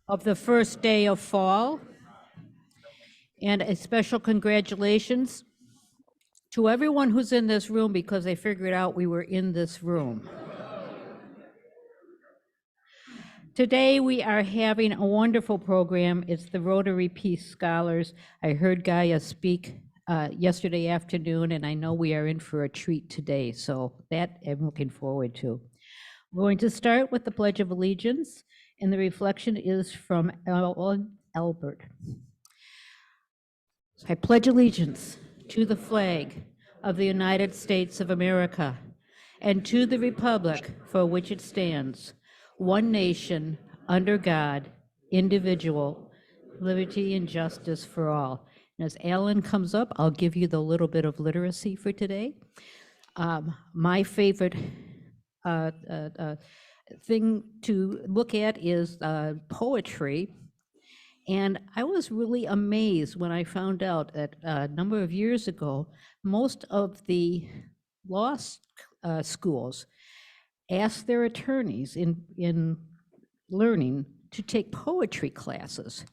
Of the first day of fall, and a special congratulations to everyone who's in this room because they figured out we were in this room. Today we are having a wonderful program. It's the Rotary Peace Scholars. I heard Gaia speak yesterday afternoon, and I know we are in for a treat today, so that I'm looking forward to. We're going to start with the Pledge of Allegiance, and the reflection is from Ellen Albert. I pledge allegiance to the flag of the United States of America and to the republic for which it stands, one nation, under God, indivisible, liberty and justice for all. And as Alan comes up, I'll give you the little bit of literacy for today. My favorite thing to look at is poetry. And I was really amazed when I found out that a number of years ago, most of the law schools asked their attorneys in learning to take poetry classes.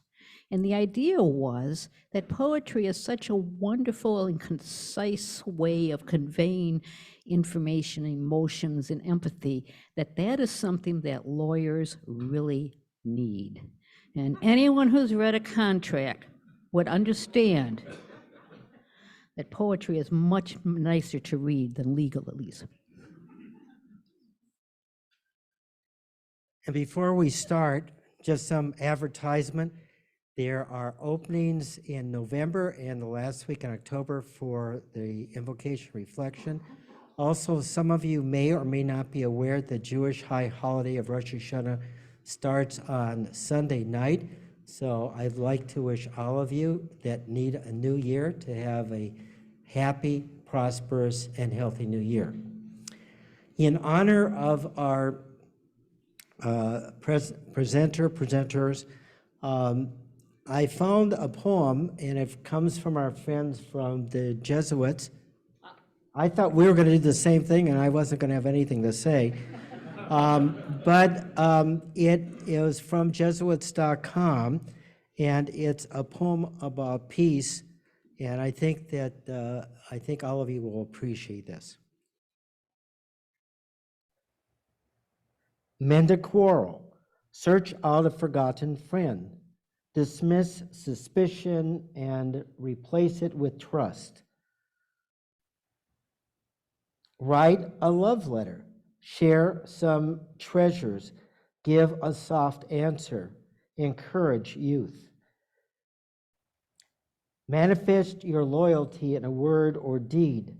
And the idea was that poetry is such a wonderful and concise way of conveying information, emotions, and empathy, that is something that lawyers really need. And anyone who's read a contract would understand that poetry is much nicer to read than legal, at least. And before we start, just some advertisement. There are openings in November and the last week in October for the Invocation Reflection. Also, some of you may or may not be aware the Jewish high holiday of Rosh Hashanah starts on Sunday night. So I'd like to wish all of you that need a new year to have a happy, prosperous, and healthy new year. In honor of our presenters, I found a poem, and it comes from our friends from the Jesuits. I thought we were going to do the same thing, and I wasn't going to have anything to say. But it was from Jesuits.com, and it's a poem about peace, and I think that all of you will appreciate this. Mend a quarrel, search out a forgotten friend, dismiss suspicion and replace it with trust. Write a love letter, share some treasures, give a soft answer, encourage youth. Manifest your loyalty in a word or deed,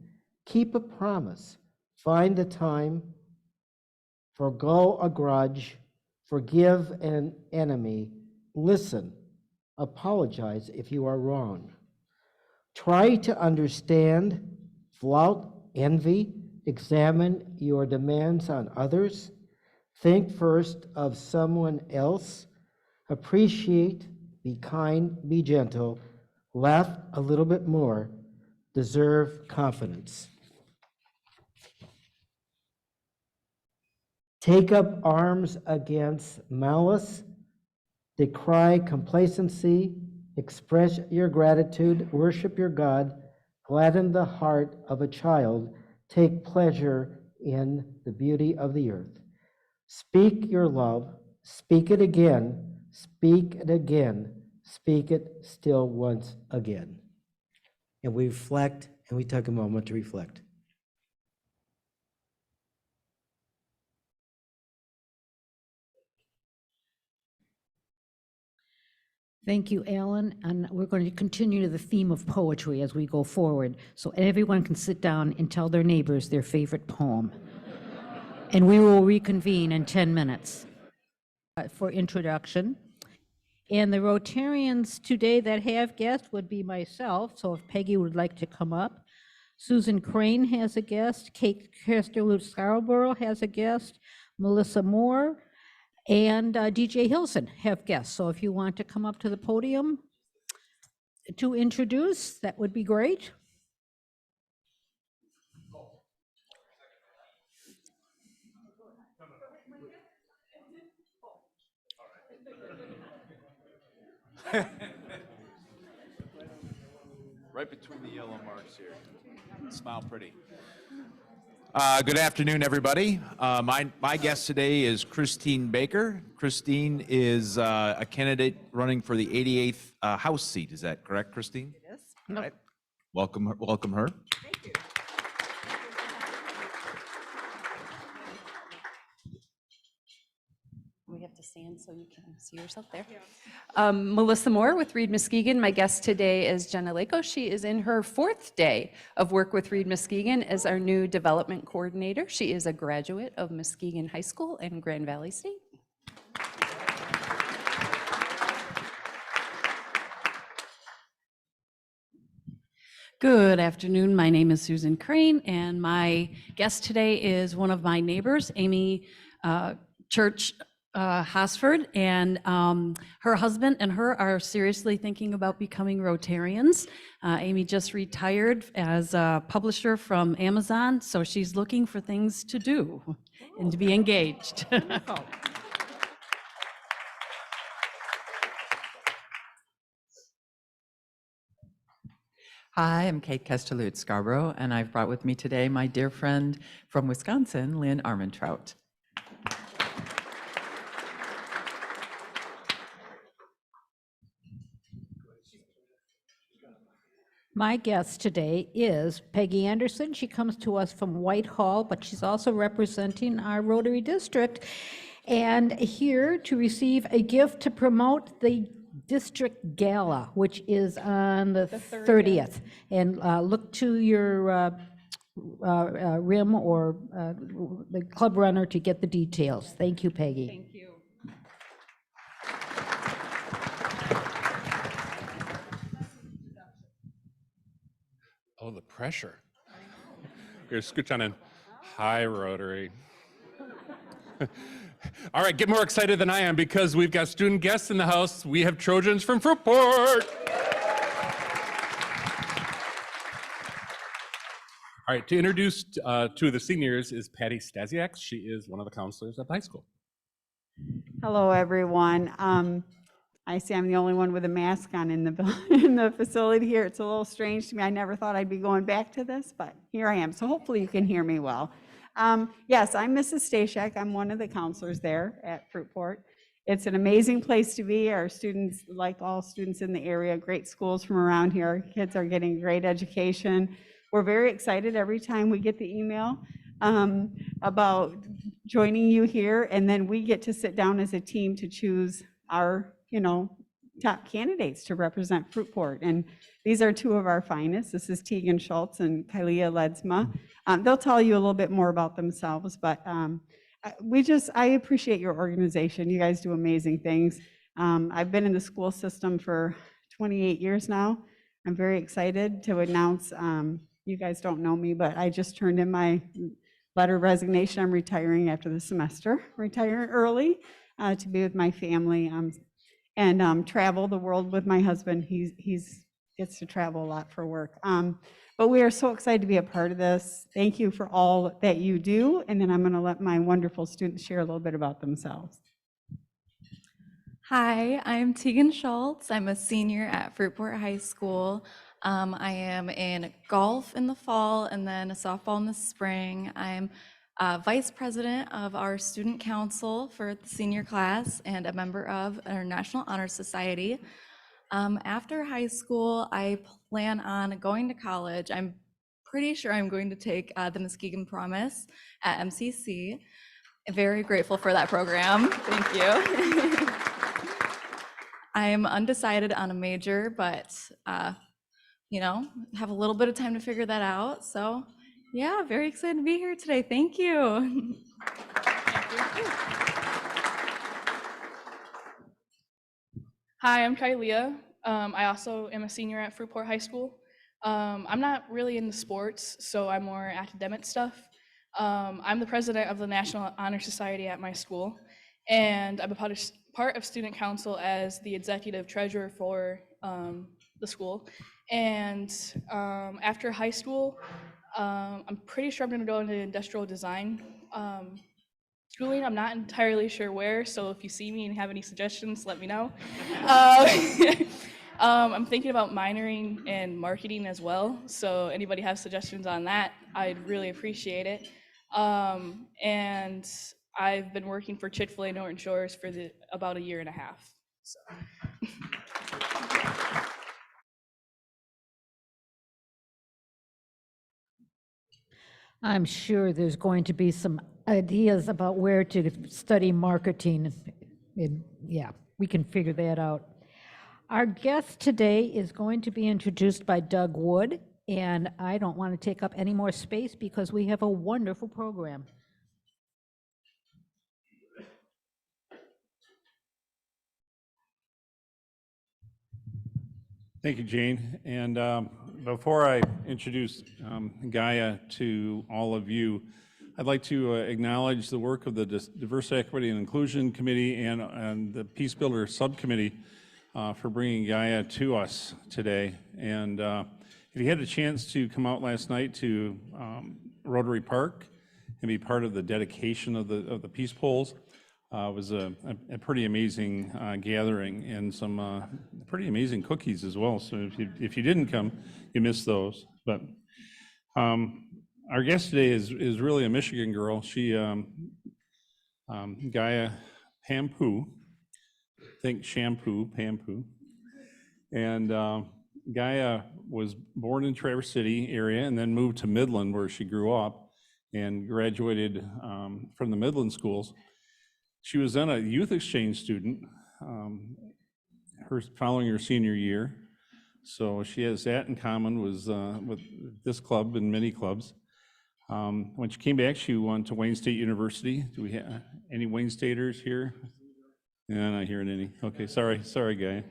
keep a promise, find the time, forgo a grudge, forgive an enemy, listen, apologize if you are wrong. Try to understand, flout envy, examine your demands on others, think first of someone else, appreciate, be kind, be gentle, laugh a little bit more, deserve confidence. Take up arms against malice, decry complacency, express your gratitude, worship your God, gladden the heart of a child, take pleasure in the beauty of the earth. Speak your love, speak it again, speak it again, speak it still once again. And we reflect, and we take a moment to reflect. Thank you, Alan. And we're going to continue the theme of poetry as we go forward, so everyone can sit down and tell their neighbors their favorite poem. And we will reconvene in 10 minutes for introduction. And the Rotarians today that have guests would be myself, so if Peggy would like to come up. Susan Crane has a guest, Kate Casterlu Scarborough has a guest, Melissa Moore, and DJ Hilson have guests. So if you want to come up to the podium to introduce, that would be great. Right between the yellow marks here. Smile pretty. Good afternoon, everybody. My guest today is Christine Baker. Christine is a candidate running for the 88th House seat. Is that correct, Christine? It is. All right. Welcome her. Welcome her. Thank you. We have to stand so you can see yourself there. Melissa Moore with Reed Muskegon. My guest today is Jenna Lako. She is in her 4th day of work with Reed Muskegon as our new development coordinator. She is a graduate of Muskegon High School and Grand Valley State. Good afternoon. My name is Susan Crane, and my guest today is one of my neighbors, Amy Church Hosford, and her husband and her are seriously thinking about becoming Rotarians. Amy just retired as a publisher from Amazon, so she's looking for things to do and to be engaged. Hi, I'm Kate Castellut Scarborough, and I've brought with me today my dear friend from Wisconsin, Lynn Armentrout. My guest today is Peggy Anderson. She comes to us from Whitehall, but she's also representing our Rotary District and here to receive a gift to promote the District Gala, which is on the 30th. And look to your rim or the club runner to get the details. Thank you, Peggy. Thank you. Oh, the pressure. We're scooch on in. Hi, Rotary. All right, get more excited than I am because we've got student guests in the house. We have Trojans from Fruitport. All right, to introduce two of the seniors is Patty Stasiak. She is one of the counselors at the high school. Hello, everyone. I see I'm the only one with a mask on in the facility here. It's a little strange to me. I never thought I'd be going back to this, but here I am. So hopefully you can hear me well. Yes, I'm Mrs. Stasiak. I'm one of the counselors there at Fruitport. It's an amazing place to be. Our students, like all students in the area, great schools from around here. Our kids are getting great education. We're very excited every time we get the email about joining you here, and then we get to sit down as a team to choose our, top candidates to represent Fruitport. And these are two of our finest. This is Tegan Schultz and Kylia Ledsma. They'll tell you a little bit more about themselves, but I appreciate your organization. You guys do amazing things. I've been in the school system for 28 years now. I'm very excited to announce, you guys don't know me, but I just turned in my letter of resignation. I'm retiring after the semester, retiring early to be with my family and travel the world with my husband. He's gets to travel a lot for work. But we are so excited to be a part of this. Thank you for all that you do. And then I'm going to let my wonderful students share a little bit about themselves. Hi, I'm Tegan Schultz. I'm a senior at Fruitport High School. I am in golf in the fall and then a softball in the spring. I'm vice president of our student council for the senior class and a member of our National Honor Society. After high school, I plan on going to college. I'm pretty sure I'm going to take the Muskegon Promise at MCC. Very grateful for that program. Thank you. I'm undecided on a major, but have a little bit of time to figure that out. So yeah, very excited to be here today. Thank you. Hi, I'm Kylia. I also am a senior at Fruitport High School. I'm not really into sports, so I'm more academic stuff. I'm the president of the National Honor Society at my school, and I'm a part of student council as the executive treasurer for the school. And after high school, I'm pretty sure I'm going to go into industrial design schooling. I'm not entirely sure where, so if you see me and have any suggestions, let me know. Uh, I'm thinking about minoring in marketing as well, so anybody have suggestions on that, I'd really appreciate it. And I've been working for Chick-fil-A Norton Shores for about a year and a half. So. I'm sure there's going to be some ideas about where to study marketing. Yeah, we can figure that out. Our guest today is going to be introduced by Doug Wood, and I don't want to take up any more space because we have a wonderful program. Thank you, Jane. And before I introduce Gaia to all of you, I'd like to acknowledge the work of the Diversity, Equity, and Inclusion Committee and the Peace Builder Subcommittee for bringing Gaia to us today. And if you had a chance to come out last night to Rotary Park and be part of the dedication of the Peace Poles, it was a pretty amazing gathering, and some pretty amazing cookies as well. So if you didn't come, you missed those. But our guest today is really a Michigan girl. She, Gaia Pampu, think shampoo, Pampu. And Gaia was born in Traverse City area and then moved to Midland, where she grew up and graduated from the Midland schools. She was then a youth exchange student following her senior year. So she has that in common with this club and many clubs. When she came back, she went to Wayne State University. Do we have any Wayne Staters here? Yeah, not hearing any. Okay, sorry, Guy.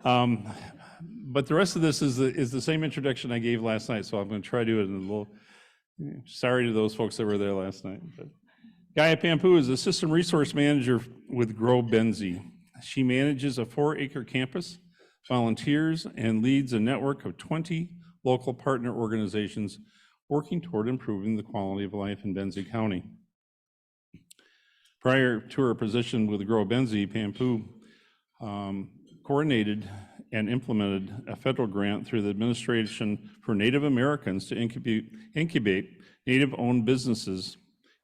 But the rest of this is the same introduction I gave last night, so I'm going to try to do it in a little. Sorry to those folks that were there last night. But Gaia Pampu is a system resource manager with Grow Benzie. She manages a 4-acre campus, volunteers, and leads a network of 20 local partner organizations working toward improving the quality of life in Benzie County. Prior to her position with Grow Benzie, Pampu coordinated and implemented a federal grant through the Administration for Native Americans to incubate Native-owned businesses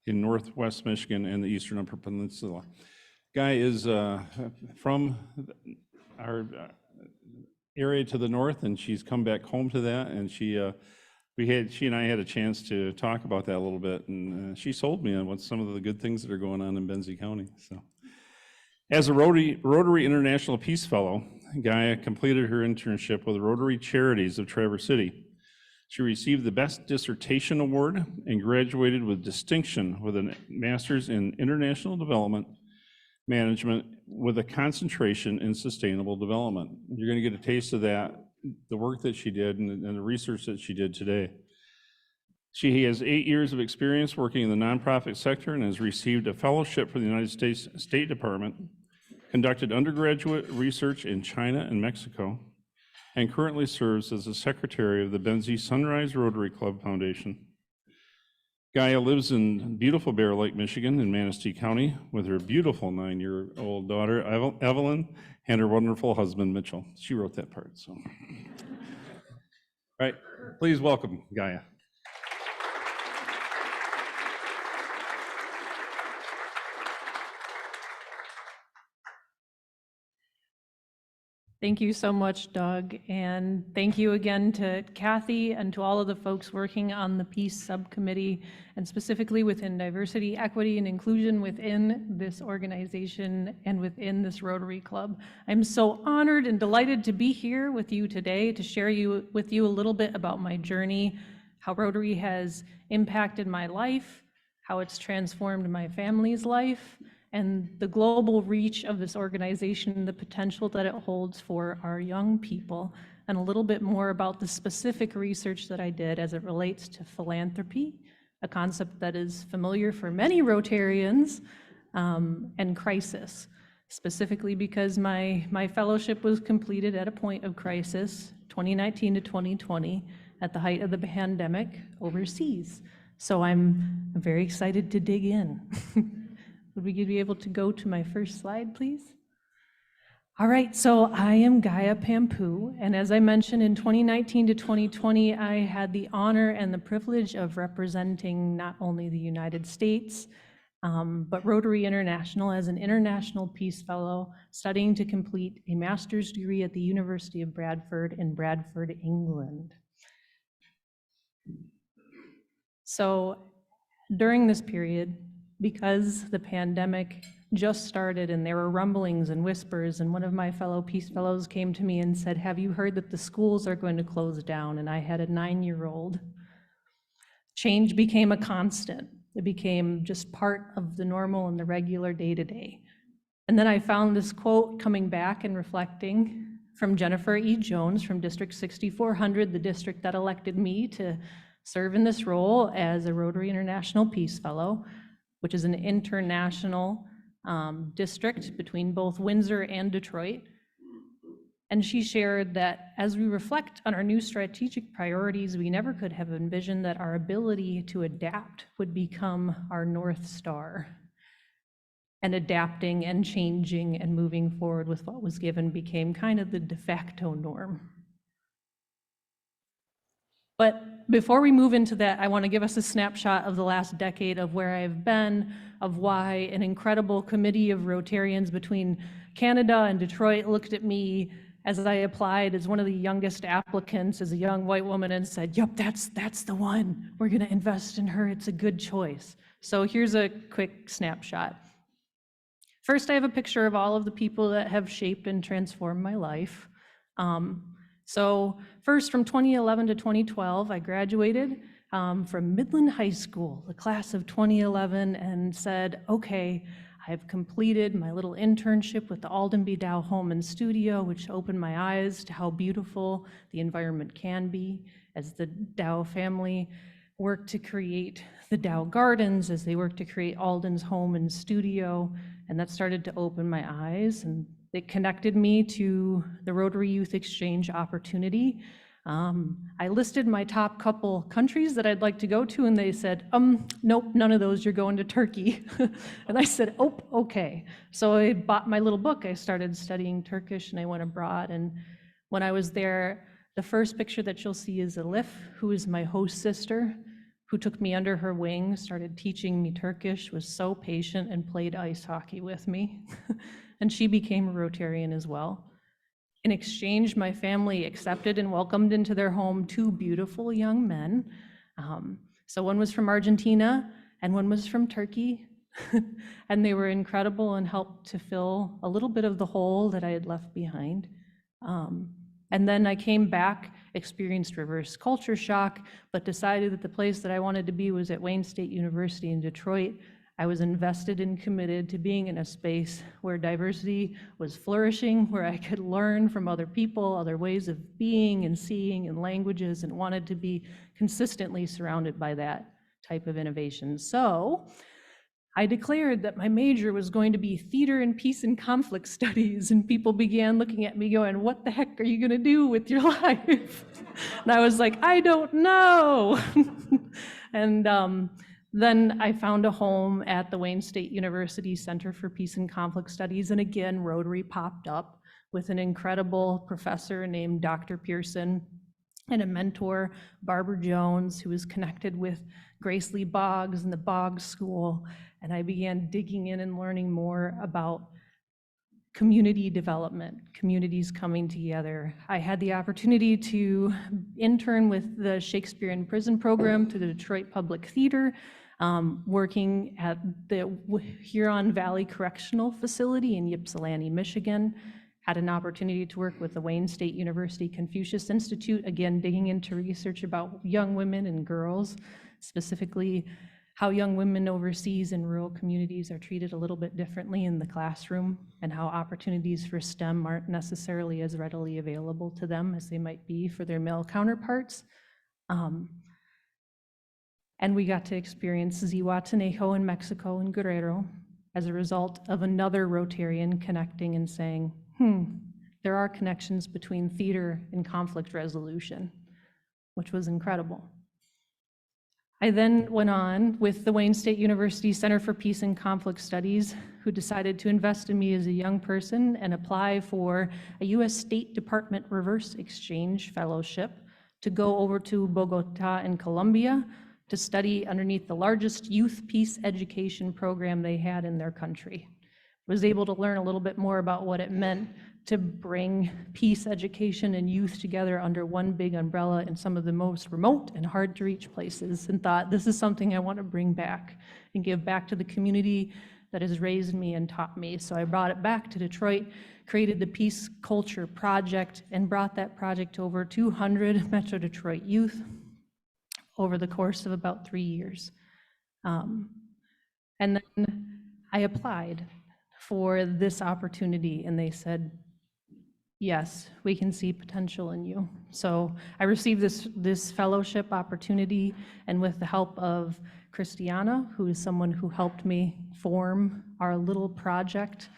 in Northwest Michigan and the Eastern Upper Peninsula. Guy is from our area to the north, and she's come back home to that, and she and I had a chance to talk about that a little bit, and she sold me on what some of the good things that are going on in Benzie County. So, as a Rotary International Peace Fellow, Gaia completed her internship with Rotary Charities of Traverse City. She received the Best Dissertation Award and graduated with distinction with a Master's in International Development Management with a concentration in Sustainable Development. You're going to get a taste of that, the work that she did and the research that she did today. She has 8 years of experience working in the nonprofit sector and has received a fellowship from the United States State Department, conducted undergraduate research in China and Mexico, and currently serves as the secretary of the Benzie Sunrise Rotary Club Foundation. Gaia lives in beautiful Bear Lake, Michigan in Manistee County with her beautiful 9-year-old daughter, Evelyn, and her wonderful husband, Mitchell. She wrote that part, so. All right, please welcome Gaia. Thank you so much, Doug, and thank you again to Kathy and to all of the folks working on the Peace Subcommittee, and specifically within diversity, equity, and inclusion within this organization and within this Rotary Club. I'm so honored and delighted to be here with you today to share with you a little bit about my journey, how Rotary has impacted my life, how it's transformed my family's life, and the global reach of this organization, the potential that it holds for our young people, and a little bit more about the specific research that I did as it relates to philanthropy, a concept that is familiar for many Rotarians, and crisis, specifically because my fellowship was completed at a point of crisis, 2019 to 2020, at the height of the pandemic overseas. So I'm very excited to dig in. Would we be able to go to my first slide, please? All right, so I am Gaia Pampu, and as I mentioned, in 2019 to 2020, I had the honor and the privilege of representing not only the United States, but Rotary International as an International Peace Fellow, studying to complete a master's degree at the University of Bradford in Bradford, England. So during this period, because the pandemic just started and there were rumblings and whispers, and one of my fellow Peace Fellows came to me and said, "Have you heard that the schools are going to close down?" And I had a 9-year-old. Change became a constant. It became just part of the normal and the regular day-to-day. And then I found this quote coming back and reflecting from Jennifer E. Jones from District 6400, the district that elected me to serve in this role as a Rotary International Peace Fellow, which is an international district between both Windsor and Detroit. And she shared that as we reflect on our new strategic priorities, we never could have envisioned that our ability to adapt would become our North Star. And adapting and changing and moving forward with what was given became kind of the de facto norm. But before we move into that, I want to give us a snapshot of the last decade of where I've been, of why an incredible committee of Rotarians between Canada and Detroit looked at me as I applied as one of the youngest applicants as a young white woman and said, "Yup, that's the one. We're going to invest in her. It's a good choice." So here's a quick snapshot. First, I have a picture of all of the people that have shaped and transformed my life. So first, from 2011 to 2012, I graduated from Midland High School, the class of 2011, and said, okay, I've completed my little internship with the Alden B. Dow Home and Studio, which opened my eyes to how beautiful the environment can be as the Dow family worked to create the Dow Gardens, as they worked to create Alden's Home and Studio, and that started to open my eyes, and it connected me to the Rotary Youth Exchange opportunity. I listed my top couple countries that I'd like to go to, and they said, nope, none of those, you're going to Turkey. And I said, oh, okay. So I bought my little book, I started studying Turkish, and I went abroad. And when I was there, the first picture that you'll see is Elif, who is my host sister, who took me under her wing, started teaching me Turkish, was so patient, and played ice hockey with me. And she became a Rotarian as well. In exchange, my family accepted and welcomed into their home 2 beautiful young men. So one was from Argentina and one was from Turkey. And they were incredible and helped to fill a little bit of the hole that I had left behind. And then I came back, experienced reverse culture shock, but decided that the place that I wanted to be was at Wayne State University in Detroit. I was invested and committed to being in a space where diversity was flourishing, where I could learn from other people, other ways of being and seeing and languages, and wanted to be consistently surrounded by that type of innovation. So I declared that my major was going to be theater and peace and conflict studies, and people began looking at me going, "What the heck are you going to do with your life?" And I was like, "I don't know." And then I found a home at the Wayne State University Center for Peace and Conflict Studies, and again, Rotary popped up with an incredible professor named Dr. Pearson and a mentor, Barbara Jones, who was connected with Grace Lee Boggs and the Boggs School, and I began digging in and learning more about community development, communities coming together. I had the opportunity to intern with the Shakespeare in Prison program through the Detroit Public Theater, working at the Huron Valley Correctional Facility in Ypsilanti, Michigan. Had an opportunity to work with the Wayne State University Confucius Institute, again, digging into research about young women and girls, specifically how young women overseas in rural communities are treated a little bit differently in the classroom, and how opportunities for STEM aren't necessarily as readily available to them as they might be for their male counterparts. And we got to experience Zihuatanejo in Mexico and Guerrero as a result of another Rotarian connecting and saying, there are connections between theater and conflict resolution, which was incredible. I then went on with the Wayne State University Center for Peace and Conflict Studies, who decided to invest in me as a young person and apply for a U.S. State Department Reverse Exchange Fellowship to go over to Bogota in Colombia to study underneath the largest youth peace education program they had in their country. Was able to learn a little bit more about what it meant to bring peace education and youth together under one big umbrella in some of the most remote and hard to reach places, and thought, this is something I want to bring back and give back to the community that has raised me and taught me. So I brought it back to Detroit, created the Peace Culture Project, and brought that project to over 200 Metro Detroit youth over the course of about 3 years. And then I applied for this opportunity, and they said, yes, we can see potential in you. So I received this fellowship opportunity, and with the help of Christiana, who is someone who helped me form our little project,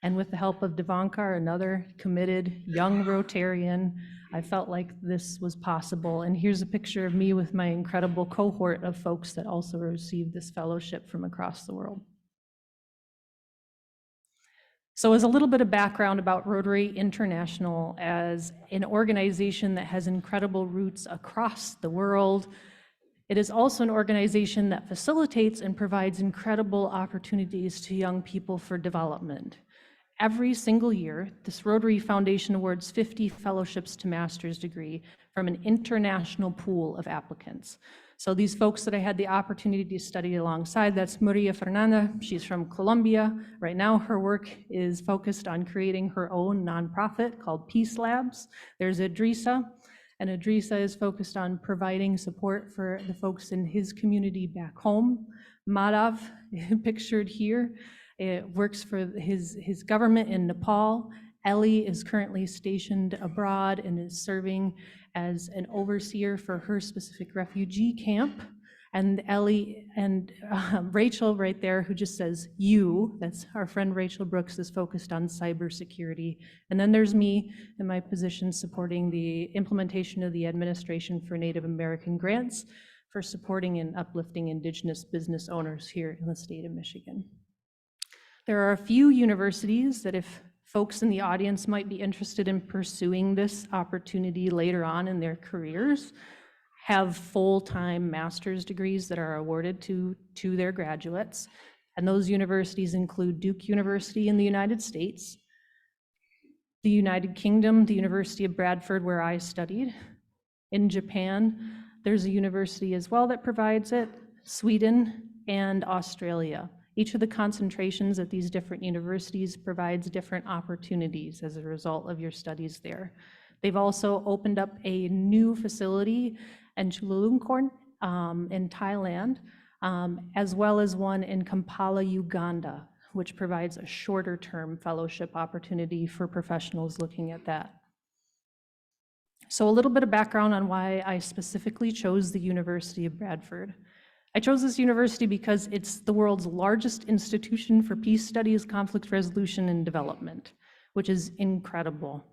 and with the help of Devankar, another committed young Rotarian, I felt like this was possible. And here's a picture of me with my incredible cohort of folks that also received this fellowship from across the world. So as a little bit of background about Rotary International as an organization that has incredible roots across the world, it is also an organization that facilitates and provides incredible opportunities to young people for development. Every single year, this Rotary Foundation awards 50 fellowships to master's degree from an international pool of applicants. So these folks that I had the opportunity to study alongside, that's Maria Fernanda. She's from Colombia. Right now, her work is focused on creating her own nonprofit called Peace Labs. There's Idrissa, and Idrissa is focused on providing support for the folks in his community back home. Madhav, pictured here, works for his government in Nepal. Ellie is currently stationed abroad and is serving as an overseer for her specific refugee camp. And Ellie and Rachel right there, who just says you, that's our friend Rachel Brooks, is focused on cybersecurity. And then there's me in my position supporting the implementation of the Administration for Native American Grants for supporting and uplifting Indigenous business owners here in the state of Michigan. There are a few universities that, if folks in the audience might be interested in pursuing this opportunity later on in their careers, have full-time master's degrees that are awarded to their graduates. And those universities include Duke University in the United States, the United Kingdom, the University of Bradford, where I studied. In Japan, there's a university as well that provides it, Sweden, and Australia. Each of the concentrations at these different universities provides different opportunities as a result of your studies there. They've also opened up a new facility in Chulalongkorn in Thailand, as well as one in Kampala, Uganda, which provides a shorter term fellowship opportunity for professionals looking at that. So a little bit of background on why I specifically chose the University of Bradford. I chose this university because it's the world's largest institution for peace studies, conflict resolution, and development, which is incredible.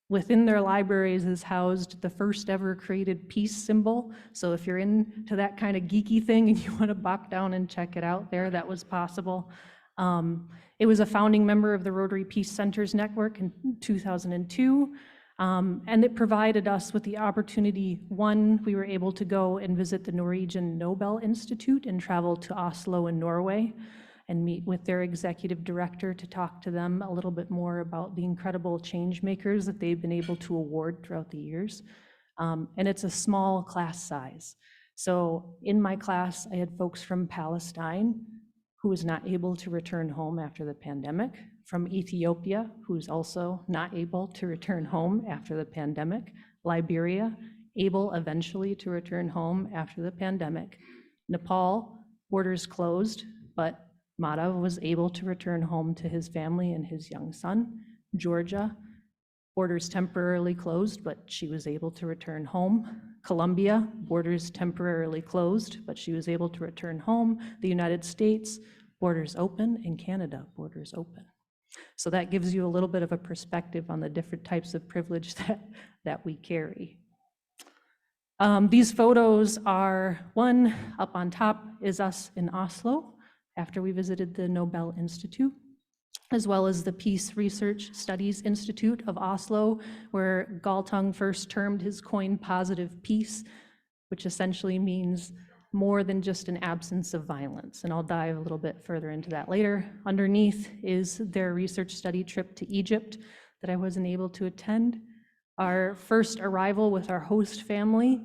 Within their libraries is housed the first ever created peace symbol. So if you're into that kind of geeky thing and you want to bop down and check it out there, that was possible. It was a founding member of the Rotary Peace Centers Network in 2002. And it provided us with the opportunity. One, we were able to go and visit the Norwegian Nobel Institute and travel to Oslo in Norway and meet with their executive director to talk to them a little bit more about the incredible change makers that they've been able to award throughout the years. And it's a small class size. So in my class, I had folks from Palestine who was not able to return home after the pandemic, from Ethiopia, who's also not able to return home after the pandemic, Liberia, able eventually to return home after the pandemic, Nepal, borders closed, but Madhav was able to return home to his family and his young son, Georgia, borders temporarily closed, but she was able to return home, Colombia, borders temporarily closed, but she was able to return home, the United States, borders open, and Canada, borders open. So that gives you a little bit of a perspective on the different types of privilege that we carry. These photos are, one up on top is us in Oslo after we visited the Nobel Institute, as well as the Peace Research Studies Institute of Oslo, where Galtung first termed his coin positive peace, which essentially means more than just an absence of violence. And I'll dive a little bit further into that later. Underneath is their research study trip to Egypt that I wasn't able to attend. Our first arrival with our host family.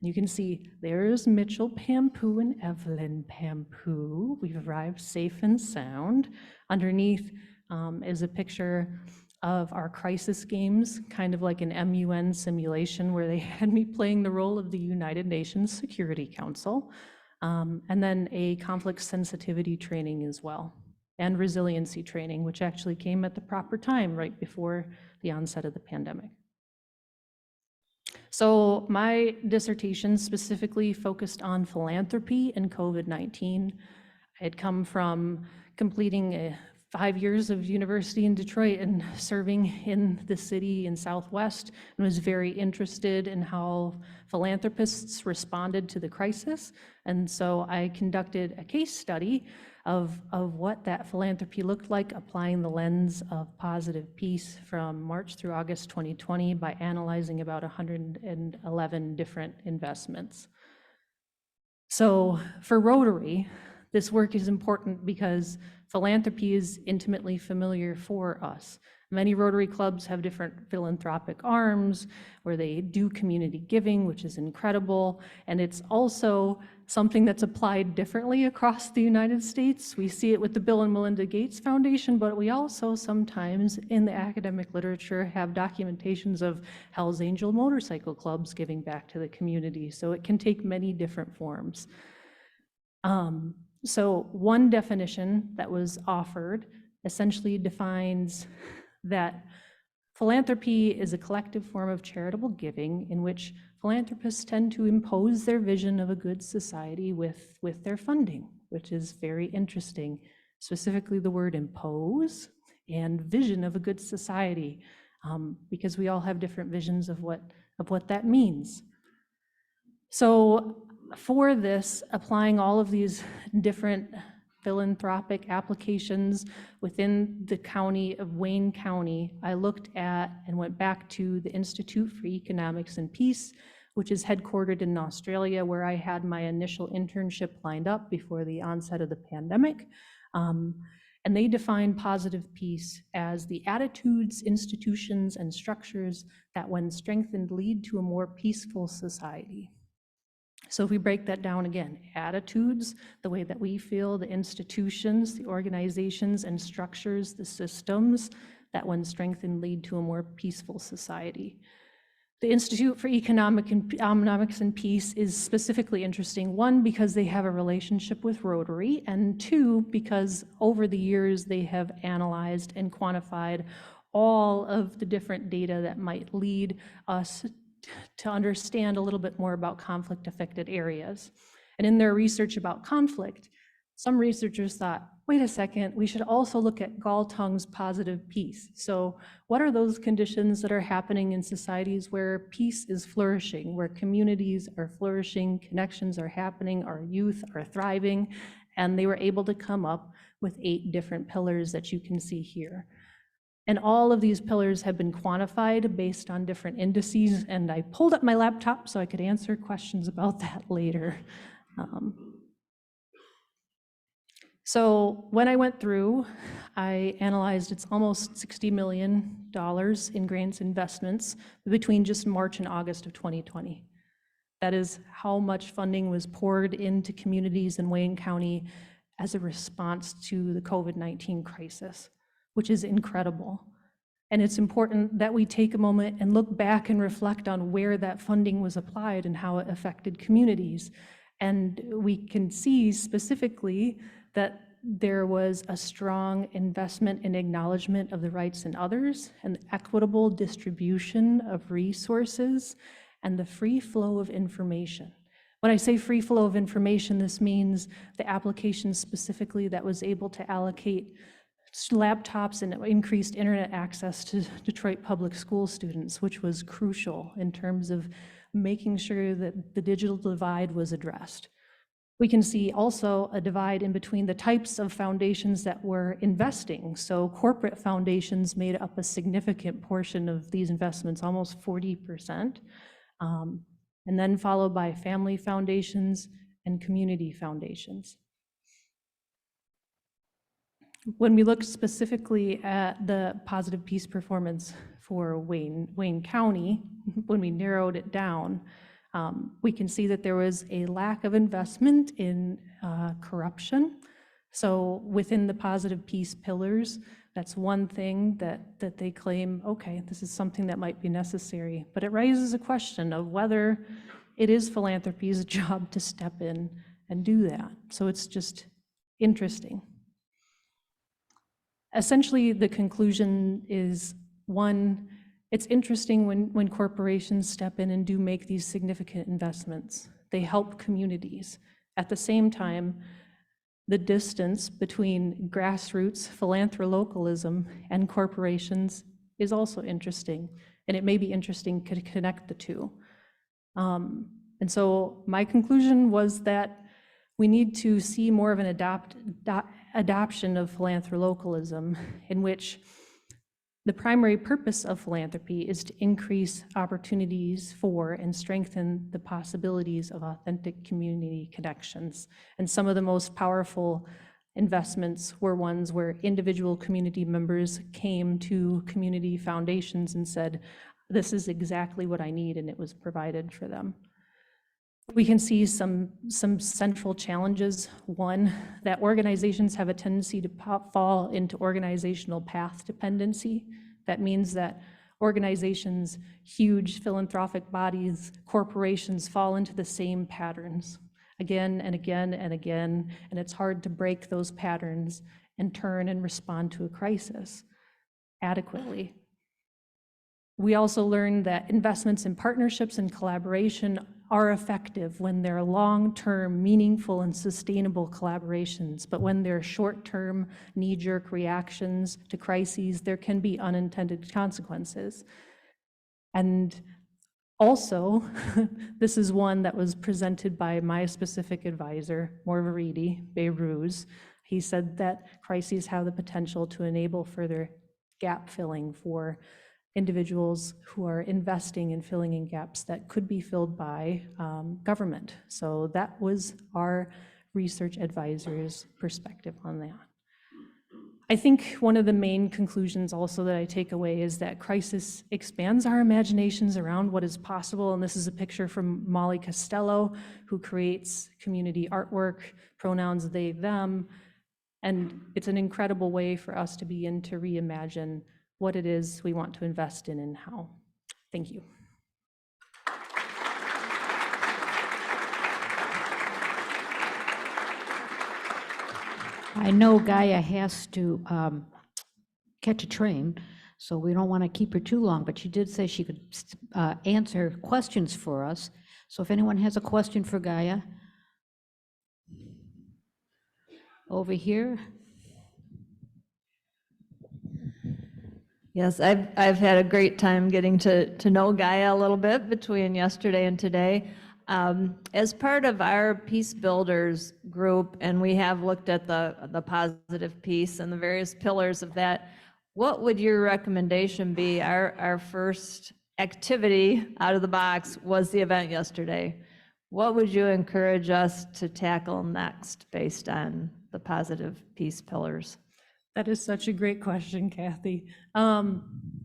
You can see there's Mitchell Pampu and Evelyn Pampu. We've arrived safe and sound. Underneath is a picture of our crisis games, kind of like an MUN simulation where they had me playing the role of the United Nations Security Council, and then a conflict sensitivity training as well, and resiliency training, which actually came at the proper time right before the onset of the pandemic. So my dissertation specifically focused on philanthropy and COVID-19. I had come from completing 5 years of university in Detroit and serving in the city in Southwest, and was very interested in how philanthropists responded to the crisis. And so I conducted a case study of what that philanthropy looked like, applying the lens of positive peace from March through August 2020 by analyzing about 111 different investments. So for Rotary, this work is important because philanthropy is intimately familiar for us. Many Rotary clubs have different philanthropic arms where they do community giving, which is incredible. And it's also something that's applied differently across the United States. We see it with the Bill and Melinda Gates Foundation, but we also sometimes in the academic literature have documentations of Hell's Angel motorcycle clubs giving back to the community. So it can take many different forms. So one definition that was offered essentially defines that philanthropy is a collective form of charitable giving in which philanthropists tend to impose their vision of a good society with their funding, which is very interesting, specifically the word impose and vision of a good society, because we all have different visions of what that means. So for this, applying all of these different philanthropic applications within the county of Wayne County, I looked at and went back to the Institute for Economics and Peace, which is headquartered in Australia, where I had my initial internship lined up before the onset of the pandemic. And they define positive peace as the attitudes, institutions, and structures that, when strengthened, lead to a more peaceful society. So if we break that down again, attitudes, the way that we feel, the institutions, the organizations and structures, the systems that, when strengthened, lead to a more peaceful society. The Institute for Economics and Peace is specifically interesting, one, because they have a relationship with Rotary, and two, because over the years they have analyzed and quantified all of the different data that might lead us to understand a little bit more about conflict-affected areas. And in their research about conflict, some researchers thought, wait a second, we should also look at Galtung's positive peace. So what are those conditions that are happening in societies where peace is flourishing, where communities are flourishing, connections are happening, our youth are thriving? And they were able to come up with 8 different pillars that you can see here. And all of these pillars have been quantified based on different indices, and I pulled up my laptop so I could answer questions about that later. So when I went through, I analyzed it's almost $60 million in grants investments between just March and August of 2020. That is how much funding was poured into communities in Wayne County as a response to the COVID-19 crisis, which is incredible. And it's important that we take a moment and look back and reflect on where that funding was applied and how it affected communities. And we can see specifically that there was a strong investment in acknowledgement of the rights in others and equitable distribution of resources and the free flow of information. When I say free flow of information, this means the application specifically that was able to allocate laptops and increased internet access to Detroit public school students, which was crucial in terms of making sure that the digital divide was addressed. We can see also a divide in between the types of foundations that were investing. So corporate foundations made up a significant portion of these investments, almost 40%, and then followed by family foundations and community foundations. When we look specifically at the positive peace performance for Wayne County, when we narrowed it down, we can see that there was a lack of investment in corruption. So within the positive peace pillars, that's one thing that they claim, okay, this is something that might be necessary. But it raises a question of whether it is philanthropy's job to step in and do that. So it's just interesting. Essentially, the conclusion is, one, it's interesting when corporations step in and do make these significant investments. They help communities. At the same time, the distance between grassroots philanthrolocalism and corporations is also interesting, and it may be interesting to connect the two. And so my conclusion was that we need to see more of an adoption of philanthrolocalism, in which the primary purpose of philanthropy is to increase opportunities for and strengthen the possibilities of authentic community connections. And some of the most powerful investments were ones where individual community members came to community foundations and said, this is exactly what I need, and it was provided for them. We can see some central challenges. One, that organizations have a tendency to fall into organizational path dependency. That means that organizations, huge philanthropic bodies, corporations fall into the same patterns again and again and again, and it's hard to break those patterns and turn and respond to a crisis adequately. We also learned that investments in partnerships and collaboration are effective when they're long-term, meaningful, and sustainable collaborations. But when they're short-term, knee-jerk reactions to crises, there can be unintended consequences. And also, this is one that was presented by my specific advisor, Morvaridi Behruz. He said that crises have the potential to enable further gap filling for individuals who are investing and filling in gaps that could be filled by government. So that was our research advisor's perspective on that. I think one of the main conclusions also that I take away is that crisis expands our imaginations around what is possible. And this is a picture from Molly Costello, who creates community artwork, pronouns they, them. And it's an incredible way for us to begin to reimagine what it is we want to invest in and how. Thank you. I know Gaia has to catch a train, so we don't want to keep her too long, but she did say she could answer questions for us. So if anyone has a question for Gaia, over here. Yes, I've had a great time getting to know Gaia a little bit between yesterday and today. As part of our Peace Builders group, and we have looked at the positive peace and the various pillars of that, what would your recommendation be? Our first activity out of the box was the event yesterday. What would you encourage us to tackle next based on the positive peace pillars? That is such a great question, Kathy.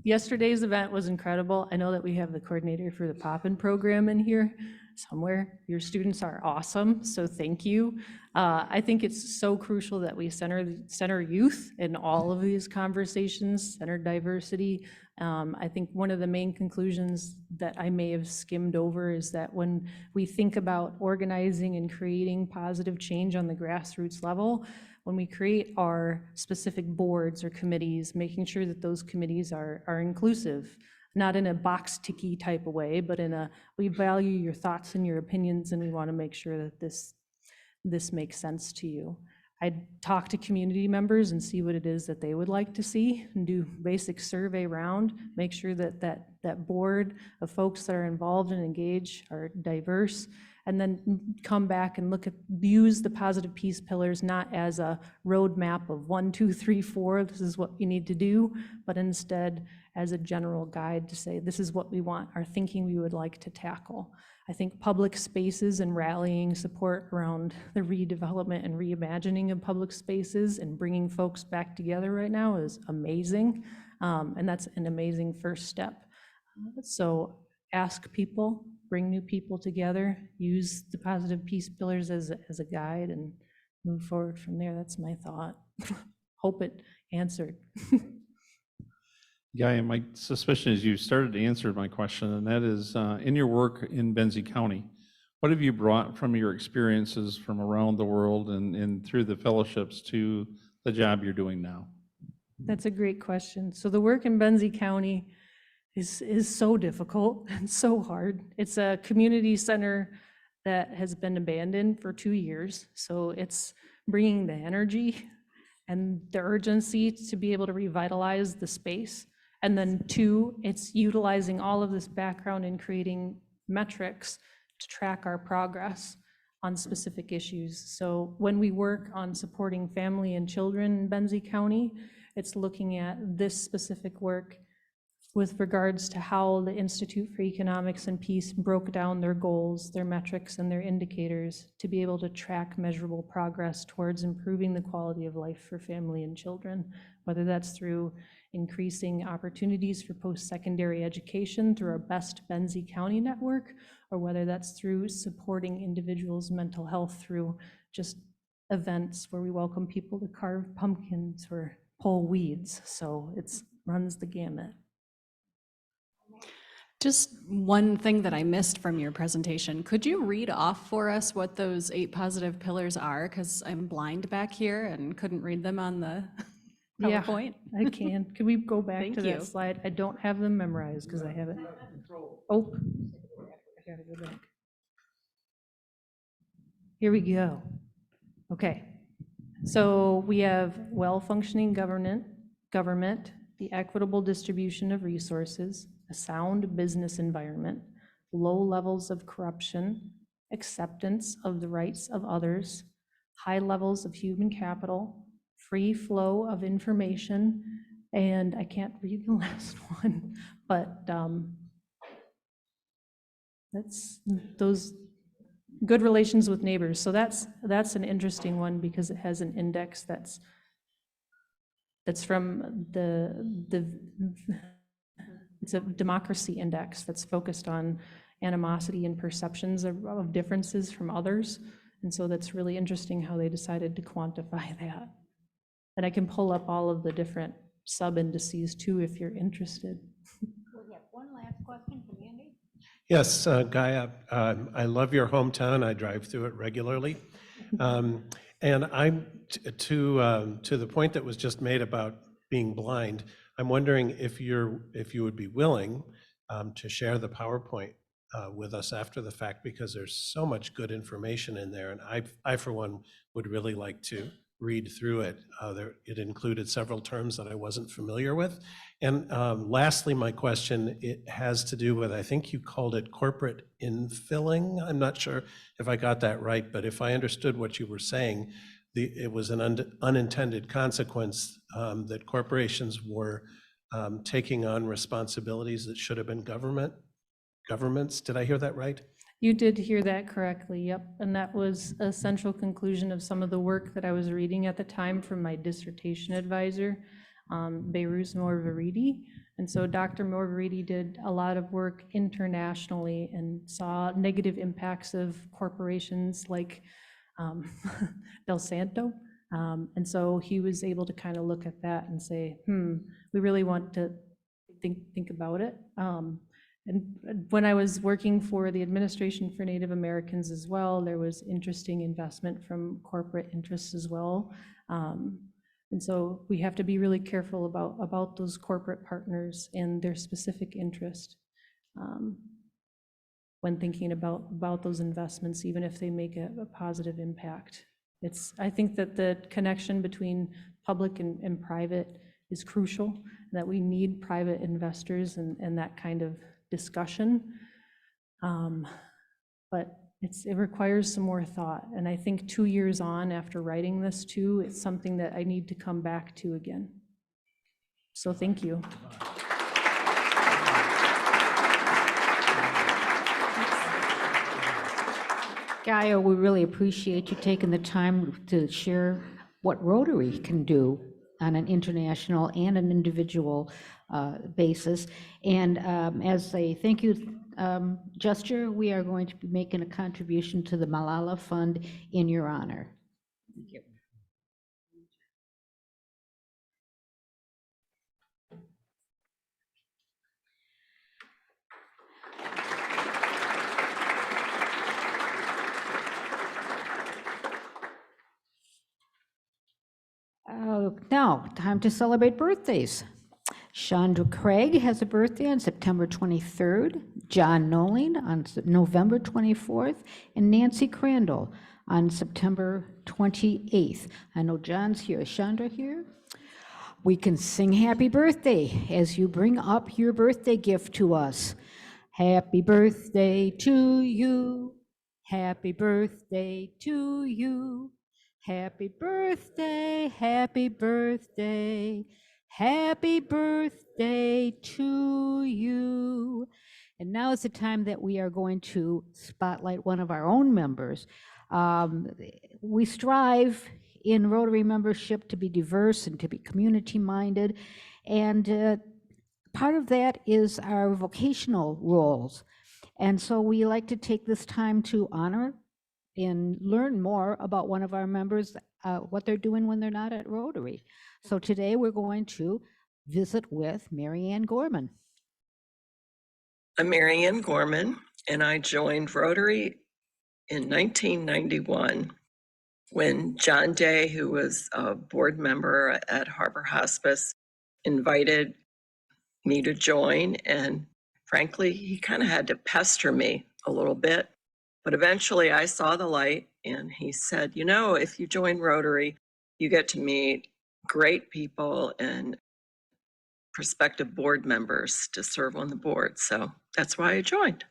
Yesterday's event was incredible. I know that we have the coordinator for the Poppin program in here somewhere. Your students are awesome, so thank you. I think it's so crucial that we center youth in all of these conversations, center diversity. I think one of the main conclusions that I may have skimmed over is that when we think about organizing and creating positive change on the grassroots level, when we create our specific boards or committees, making sure that those committees are inclusive, not in a box ticky type of way, but in a, we value your thoughts and your opinions, and we want to make sure that this makes sense to you. I'd talk to community members and see what it is that they would like to see and do basic survey round, make sure that that board of folks that are involved and engaged are diverse, and then come back and use the positive peace pillars not as a roadmap of 1, 2, 3, 4, this is what you need to do, but instead as a general guide to say, this is what we want, our thinking we would like to tackle. I think public spaces and rallying support around the redevelopment and reimagining of public spaces and bringing folks back together right now is amazing. And that's an amazing first step. So ask people, bring new people together, use the positive peace pillars as a guide and move forward from there. That's my thought. Hope it answered. Yeah, and my suspicion is you started to answer my question, and that is, in your work in Benzie County, what have you brought from your experiences from around the world and through the fellowships to the job you're doing now? That's a great question. So the work in Benzie County is so difficult and so hard. It's a community center that has been abandoned for 2 years. So it's bringing the energy and the urgency to be able to revitalize the space. And then 2, it's utilizing all of this background and creating metrics to track our progress on specific issues. So when we work on supporting family and children in Benzie County, it's looking at this specific work with regards to how the Institute for Economics and Peace broke down their goals, their metrics, and their indicators to be able to track measurable progress towards improving the quality of life for family and children, whether that's through increasing opportunities for post-secondary education through our Best Benzie County network, or whether that's through supporting individuals' mental health through just events where we welcome people to carve pumpkins or pull weeds. So it runs the gamut. Just one thing that I missed from your presentation. Could you read off for us what those 8 positive pillars are? Because I'm blind back here and couldn't read them on the PowerPoint. Yeah, I can. Can we go back Thank to you. that slide? I don't have them memorized because I haven't. Oh, I gotta go back. Here we go. Okay. So we have well-functioning government, the equitable distribution of resources, a sound business environment, low levels of corruption, acceptance of the rights of others, high levels of human capital, free flow of information, and I can't read the last one, but that's those good relations with neighbors. So that's an interesting one because it has an index that's from it's a democracy index that's focused on animosity and perceptions of differences from others. And so that's really interesting how they decided to quantify that. And I can pull up all of the different sub-indices too, if you're interested. We have one last question from Andy. Yes, Gaia, I love your hometown. I drive through it regularly. And I'm to the point that was just made about being blind. I'm wondering if you would be willing to share the PowerPoint with us after the fact, because there's so much good information in there, and I for one would really like to read through it. It included several terms that I wasn't familiar with. And lastly, my question, it has to do with, I think you called it corporate infilling. I'm not sure if I got that right, but if I understood what you were saying, it was an unintended consequence that corporations were taking on responsibilities that should have been governments. Did I hear that right? You did hear that correctly, yep. And that was a central conclusion of some of the work that I was reading at the time from my dissertation advisor, Behrooz Morvaridi. And so Dr. Morvaridi did a lot of work internationally and saw negative impacts of corporations like Del Santo. And so he was able to kind of look at that and say, we really want to think about it. And when I was working for the Administration for Native Americans as well, there was interesting investment from corporate interests as well. And so we have to be really careful about those corporate partners and their specific interest when thinking about those investments, even if they make a positive impact. I think that the connection between public and private is crucial, that we need private investors and that kind of discussion. But it requires some more thought. And I think 2 years on after writing this too, it's something that I need to come back to again. So thank you. Gaia, we really appreciate you taking the time to share what Rotary can do on an international and an individual basis. And as a thank you gesture, we are going to be making a contribution to the Malala Fund in your honor. Thank you. Now, time to celebrate birthdays. Chandra Craig has a birthday on September 23rd, John Noling on November 24th, and Nancy Crandall on September 28th. I know John's here. Is Chandra here? We can sing happy birthday as you bring up your birthday gift to us. Happy birthday to you. Happy birthday to you. Happy birthday, happy birthday, happy birthday to you. And now is the time that we are going to spotlight one of our own members. We strive in Rotary membership to be diverse and to be community-minded, and part of that is our vocational roles. And so we like to take this time to honor and learn more about one of our members, what they're doing when they're not at Rotary. So today we're going to visit with Marianne Gorman. I'm Marianne Gorman, and I joined Rotary in 1991 when John Day, who was a board member at Harbor Hospice, invited me to join. And frankly, he kind of had to pester me a little bit. But eventually I saw the light and he said, you know, if you join Rotary, you get to meet great people and prospective board members to serve on the board. So that's why I joined.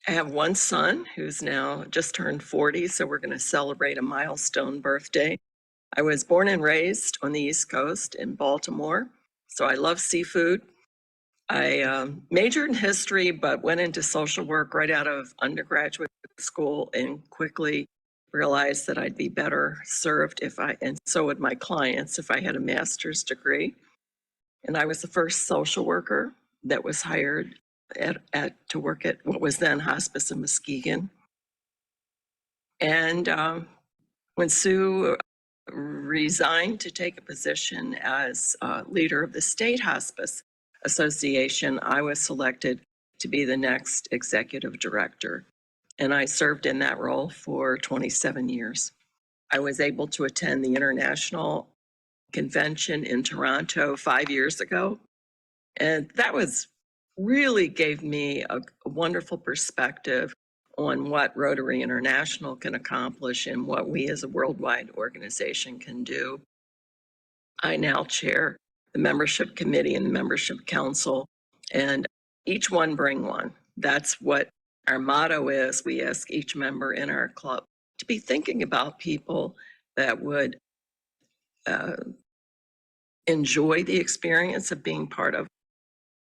I have one son who's now just turned 40, so we're going to celebrate a milestone birthday. I was born and raised on the East Coast in Baltimore, so I love seafood. I majored in history, but went into social work right out of undergraduate school and quickly realized that I'd be better served and so would my clients, if I had a master's degree. And I was the first social worker that was hired to work at what was then Hospice of Muskegon. And when Sue resigned to take a position as leader of the State Hospice Association, I was selected to be the next executive director. And I served in that role for 27 years. I was able to attend the International Convention in Toronto 5 years ago. And that really gave me a wonderful perspective on what Rotary International can accomplish and what we as a worldwide organization can do. I now chair the membership committee and the membership council, and each one bring one. That's what our motto is. We ask each member in our club to be thinking about people that would enjoy the experience of being part of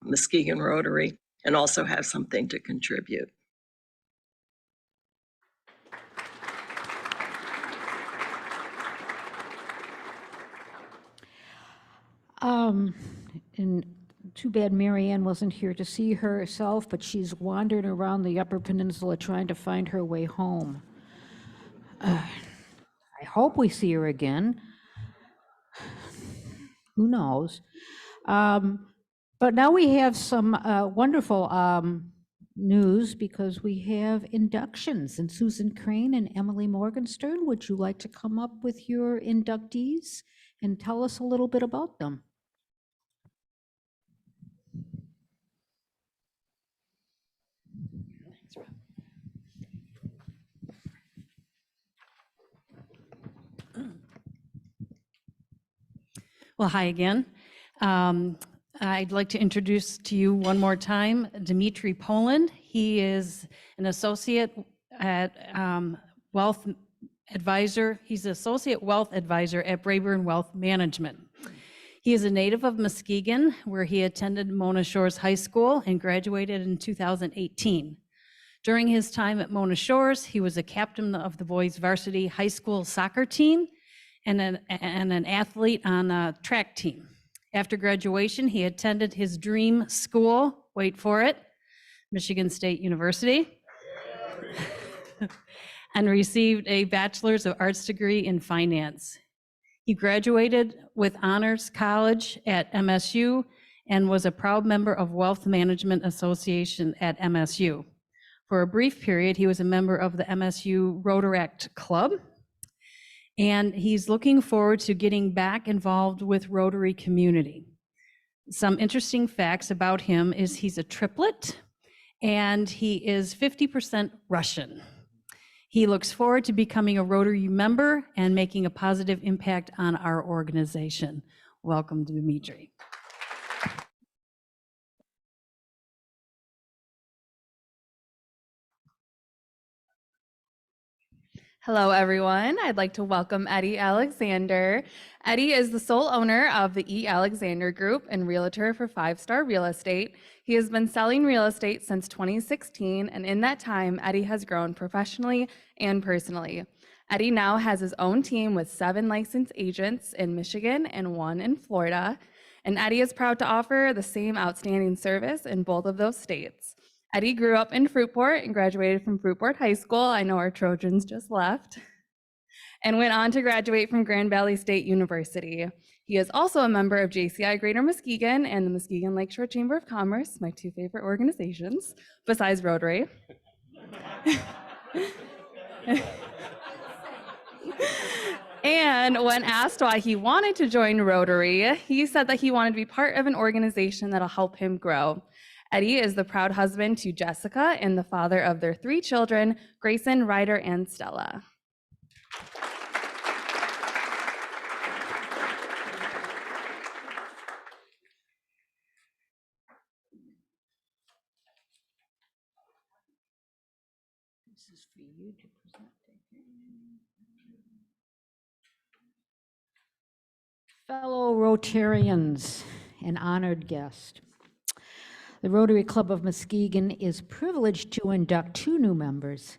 Muskegon Rotary and also have something to contribute. And too bad Marianne wasn't here to see herself, but she's wandering around the Upper Peninsula trying to find her way home. I hope we see her again. Who knows? But now we have some wonderful news because we have inductions. And Susan Crane and Emily Morgenstern, would you like to come up with your inductees and tell us a little bit about them? Well, hi again. I'd like to introduce to you one more time Dimitri Poland. He is an associate at Wealth Advisor. He's an associate wealth advisor at Brayburn Wealth Management. He is a native of Muskegon, where he attended Mona Shores High School and graduated in 2018. During his time at Mona Shores, he was a captain of the boys varsity high school soccer team and an athlete on a track team. After graduation, he attended his dream school, wait for it, Michigan State University, and received a Bachelor's of Arts degree in finance. He graduated with honors college at MSU and was a proud member of Wealth Management Association at MSU. For a brief period, he was a member of the MSU Rotaract Club, and he's looking forward to getting back involved with Rotary community. Some interesting facts about him is he's a triplet, and he is 50% Russian. He looks forward to becoming a Rotary member and making a positive impact on our organization. Welcome, Dimitri. Hello, everyone. I'd like to welcome Eddie Alexander. Eddie is the sole owner of the E. Alexander Group and realtor for 5 Star Real Estate. He has been selling real estate since 2016, and in that time, Eddie has grown professionally and personally. Eddie now has his own team with 7 licensed agents in Michigan and 1 in Florida, and Eddie is proud to offer the same outstanding service in both of those states. Eddie grew up in Fruitport and graduated from Fruitport High School. I know our Trojans just left. And went on to graduate from Grand Valley State University. He is also a member of JCI Greater Muskegon and the Muskegon Lakeshore Chamber of Commerce, my 2 favorite organizations, besides Rotary. And when asked why he wanted to join Rotary, he said that he wanted to be part of an organization that'll help him grow. Eddie is the proud husband to Jessica and the father of their 3 children, Grayson, Ryder, and Stella. This is for you to present. Fellow Rotarians and honored guest. The Rotary Club of Muskegon is privileged to induct 2 new members.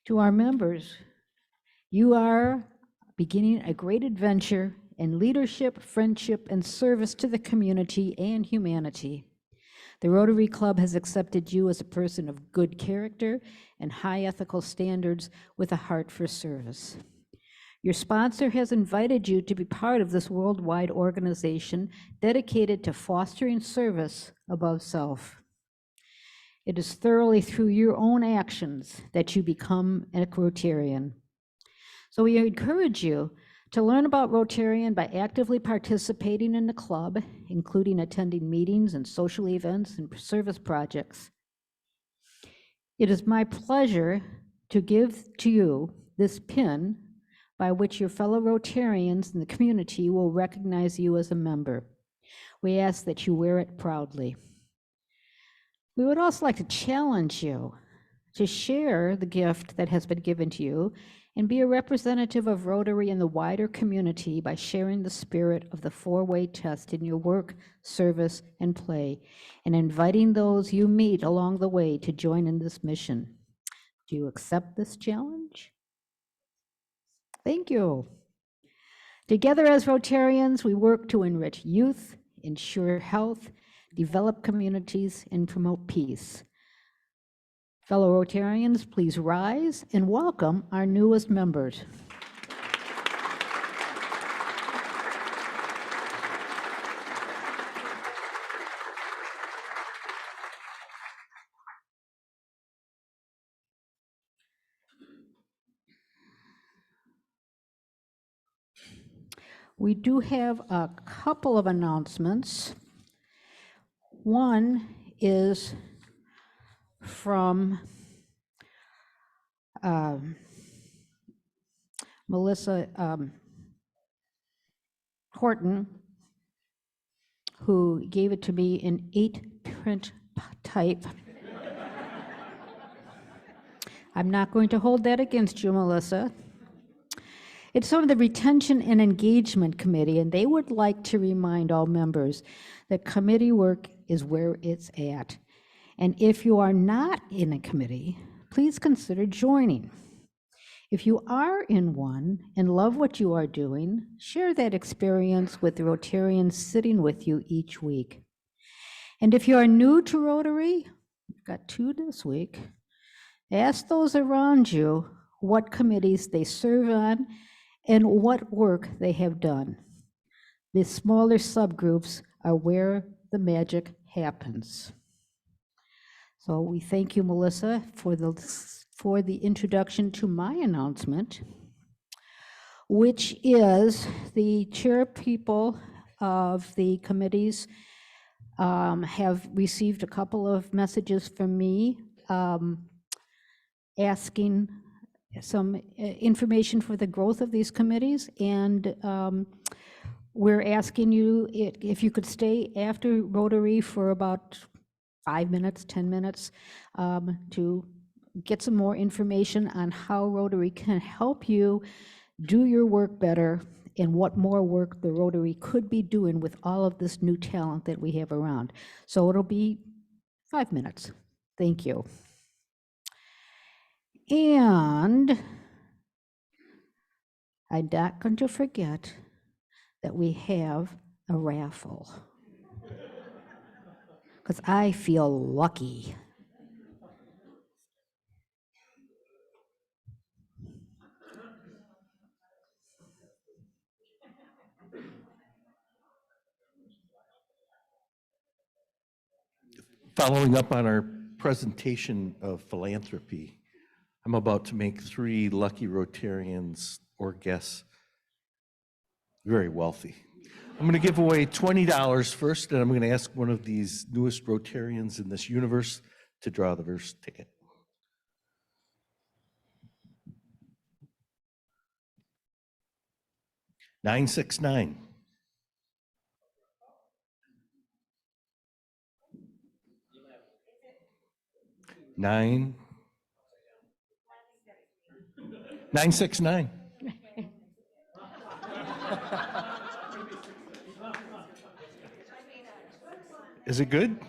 To our members, you are beginning a great adventure in leadership, friendship, and service to the community and humanity. The Rotary Club has accepted you as a person of good character and high ethical standards with a heart for service. Your sponsor has invited you to be part of this worldwide organization dedicated to fostering service above self. It is thoroughly through your own actions that you become a Rotarian. So we encourage you to learn about Rotarian by actively participating in the club, including attending meetings and social events and service projects. It is my pleasure to give to you this pin by which your fellow Rotarians in the community will recognize you as a member. We ask that you wear it proudly. We would also like to challenge you to share the gift that has been given to you and be a representative of Rotary in the wider community by sharing the spirit of the 4-way test in your work, service, and play, and inviting those you meet along the way to join in this mission. Do you accept this challenge? Thank you. Together as Rotarians, we work to enrich youth, ensure health, develop communities, and promote peace. Fellow Rotarians, please rise and welcome our newest members. We do have a couple of announcements. One is from Melissa Horton, who gave it to me in 8-print type. I'm not going to hold that against you, Melissa. It's from the Retention and Engagement Committee, and they would like to remind all members that committee work is where it's at. And if you are not in a committee, please consider joining. If you are in one and love what you are doing, share that experience with the Rotarians sitting with you each week. And if you are new to Rotary, we've got 2 this week, ask those around you what committees they serve on and what work they have done. The smaller subgroups are where the magic happens. So we thank you, Melissa, for the introduction to my announcement, which is the chair people of the committees have received a couple of messages from me asking some information for the growth of these committees, and we're asking you if you could stay after Rotary for about 5 minutes, 10 minutes, to get some more information on how Rotary can help you do your work better and what more work the Rotary could be doing with all of this new talent that we have around. So it'll be 5 minutes. Thank you. And I'm not going to forget that we have a raffle, because I feel lucky. Following up on our presentation of philanthropy, I'm about to make 3 lucky Rotarians or guests very wealthy. I'm going to give away $20 first, and I'm going to ask one of these newest Rotarians in this universe to draw the first ticket. $969. $969. Is it good?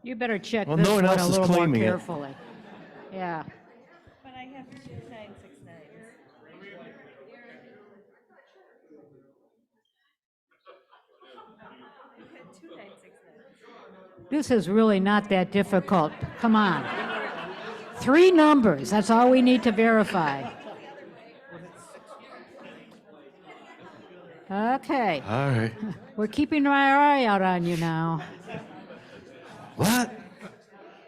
You better check Well, this no one one else a is little more claiming it. carefully. Yeah. But I have 2 969s. This is really not that difficult. Come on. 3 numbers, that's all we need to verify. Okay. All right. We're keeping our eye out on you now. What?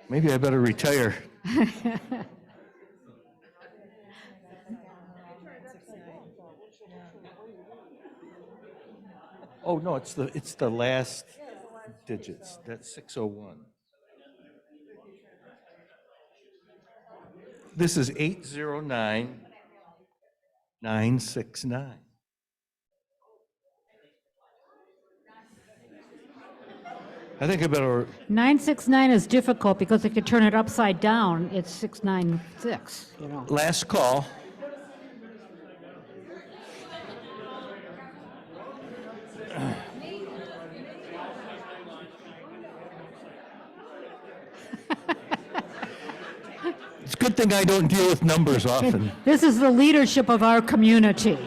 Maybe I better retire. Oh, no, it's the last digits. That's 601. This is 809969. I think I better. 969 is difficult because if you turn it upside down, it's 696, you know. Last call. It's a good thing I don't deal with numbers often. This is the leadership of our community.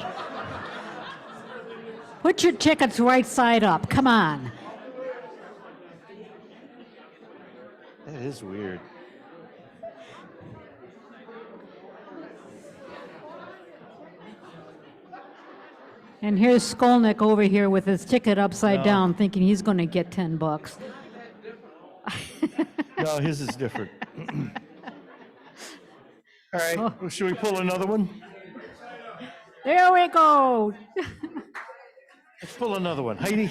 Put your tickets right side up, come on. That is weird. And here's Skolnick over here with his ticket upside No. down, thinking he's going to get $10. No, his is different. All right, well, should we pull another one? There we go. Let's pull another one. Heidi,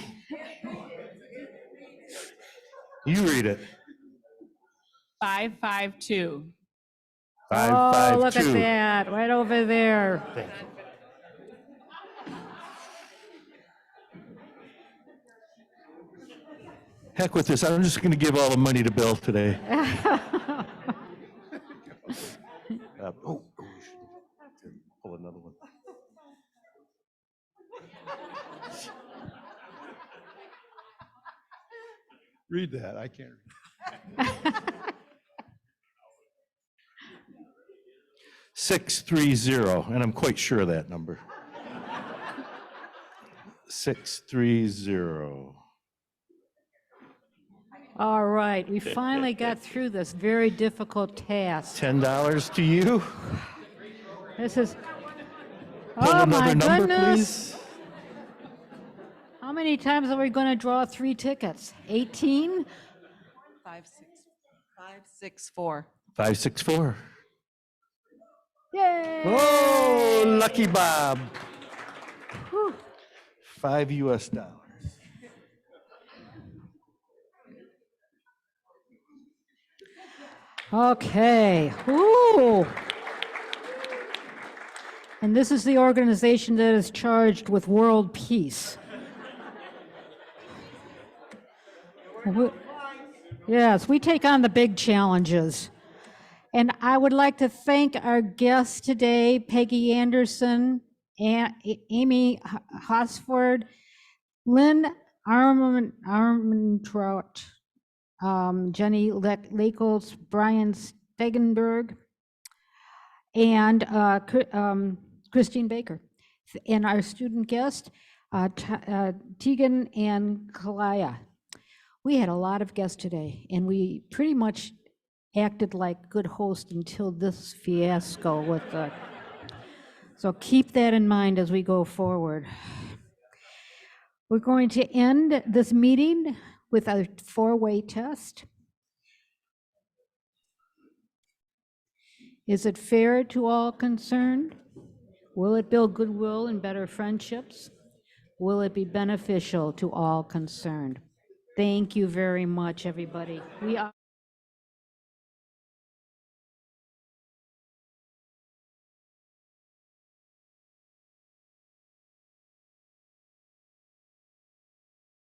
you read it. 552. Oh, look at 552. that, right over there. Thank you. Heck with this, I'm just going to give all the money to Bill today. Oh, we should pull another one. Read that, I can't. 630, and I'm quite sure of that number. 630. All right, we finally got through this very difficult task. $10 to you. This is, Pull oh my another number, goodness. please. How many times are we going to draw 3 tickets? 18? 564. 564. Yay! Oh, lucky Bob. $5 US. Okay. Woo! And this is the organization that is charged with world peace. Yes, we take on the big challenges. And I would like to thank our guests today, Peggy Anderson, Amy Hosford, Lynn Armentrout, Jenny Lakels, Brian Stegenberg, and Christine Baker. And our student guest, Tegan and Kalaya. We had a lot of guests today, and we pretty much acted like good hosts until this fiasco with the, so keep that in mind as we go forward. We're going to end this meeting with a 4-way test. Is it fair to all concerned? Will it build goodwill and better friendships? Will it be beneficial to all concerned? Thank you very much, everybody. We are